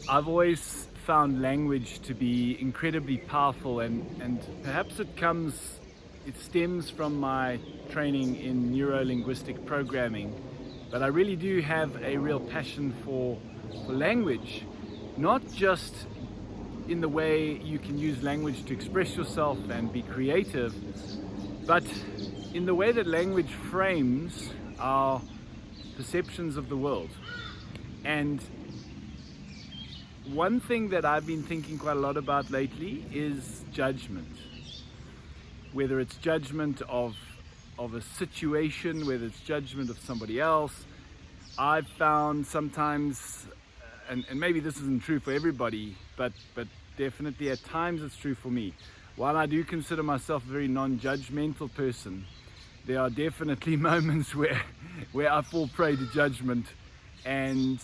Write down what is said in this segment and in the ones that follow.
I've always found language to be incredibly powerful, and perhaps it stems from my training in neuro-linguistic programming, but I really do have a real passion for language, not just in the way you can use language to express yourself and be creative, but in the way that language frames our perceptions of the world. And one thing that I've been thinking quite a lot about lately is judgment. Whether it's judgment of a situation, whether it's judgment of somebody else, I've found sometimes, and maybe this isn't true for everybody, but definitely at times it's true for me. While I do consider myself a very non-judgmental person, there are definitely moments where I fall prey to judgment, and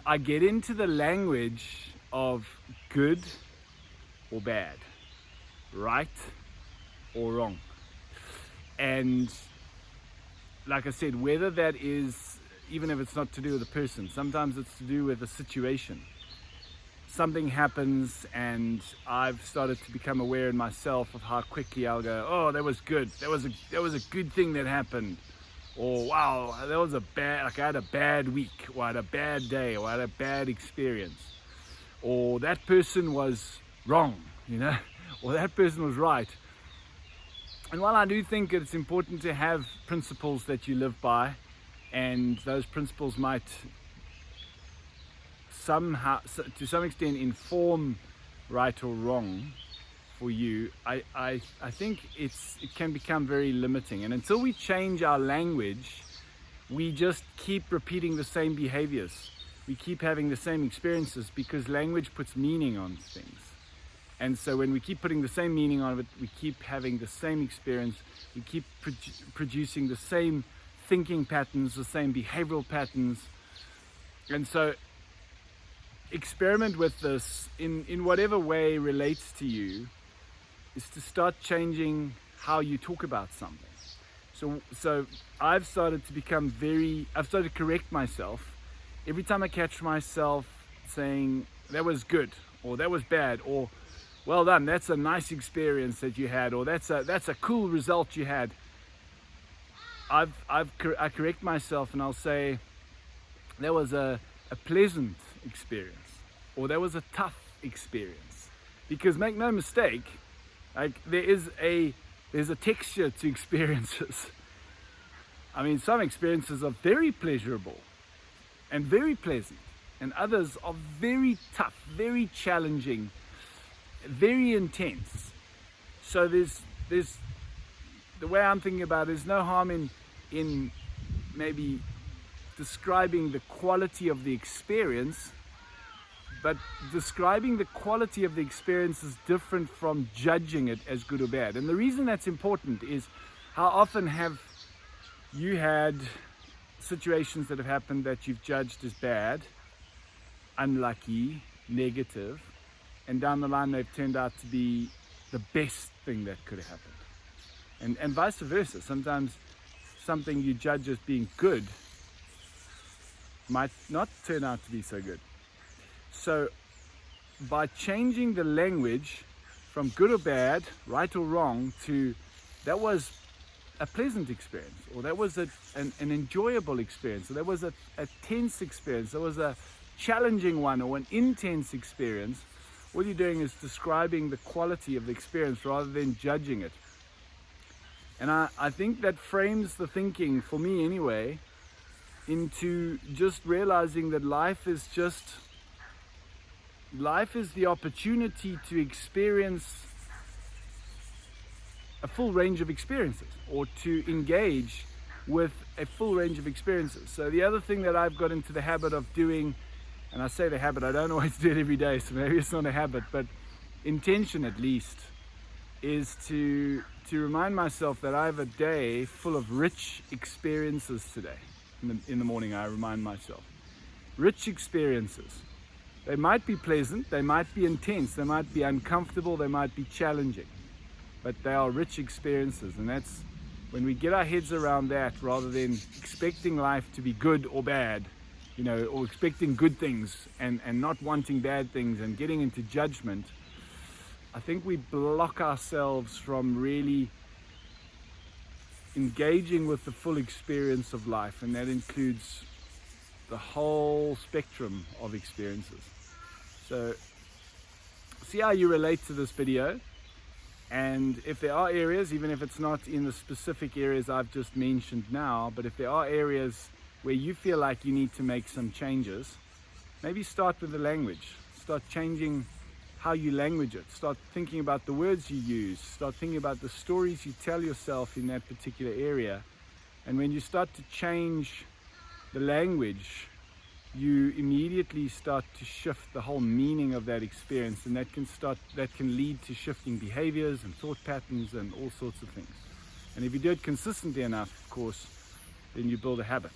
I get into the language of good or bad, right or wrong. And like I said, whether that is, even if it's not to do with a person, sometimes it's to do with a situation. Something happens and I've started to become aware in myself of how quickly I'll go, oh, that was good. That was a good thing that happened. Or wow, that was I had a bad week, or I had a bad day, or I had a bad experience. Or that person was wrong, or that person was right. And while I do think it's important to have principles that you live by, and those principles might somehow, to some extent, inform right or wrong for you, I think it can become very limiting. And until we change our language, we just keep repeating the same behaviors. We keep having the same experiences because language puts meaning on things. And so when we keep putting the same meaning on it, we keep having the same experience, we keep producing the same thinking patterns, the same behavioral patterns. And so experiment with this in whatever way relates to you, is to start changing how you talk about something. So I've started to correct myself every time I catch myself saying that was good, or that was bad, or well done, that's a nice experience that you had, or that's a cool result you had. I correct myself and I'll say that was a pleasant experience, or that was a tough experience. Because make no mistake, like there's a texture to experiences. I mean, some experiences are very pleasurable and very pleasant, and others are very tough, very challenging, very intense. So there's the way I'm thinking about it, there's no harm in maybe describing the quality of the experience, but describing the quality of the experience is different from judging it as good or bad. And the reason that's important is, how often have you had situations that have happened that you've judged as bad, unlucky, negative, and down the line they've turned out to be the best thing that could have happened. And vice versa. Sometimes something you judge as being good might not turn out to be so good. So by changing the language from good or bad, right or wrong, to that was a pleasant experience, or that was an enjoyable experience, or that was a tense experience, that was a challenging one, or an intense experience, all you're doing is describing the quality of the experience rather than judging it. And I think that frames the thinking, for me anyway, into just realizing that life is the opportunity to experience a full range of experiences, or to engage with a full range of experiences. So the other thing that I've got into the habit of doing, and I say the habit, I don't always do it every day, so maybe it's not a habit, but intention at least, is to remind myself that I have a day full of rich experiences today. In the morning I remind myself. Rich experiences. They might be pleasant, they might be intense, they might be uncomfortable, they might be challenging, but they are rich experiences. And that's when we get our heads around that, rather than expecting life to be good or bad, or expecting good things and not wanting bad things and getting into judgment, I think we block ourselves from really engaging with the full experience of life, and that includes the whole spectrum of experiences. So see how you relate to this video, and if there are areas, even if it's not in the specific areas I've just mentioned now, but if there are areas where you feel like you need to make some changes, maybe start with the language. Start changing how you language it. Start thinking about the words you use. Start thinking about the stories you tell yourself in that particular area. And when you start to change the language, you immediately start to shift the whole meaning of that experience, and that can lead to shifting behaviors and thought patterns and all sorts of things. And if you do it consistently enough, of course, then you build a habit.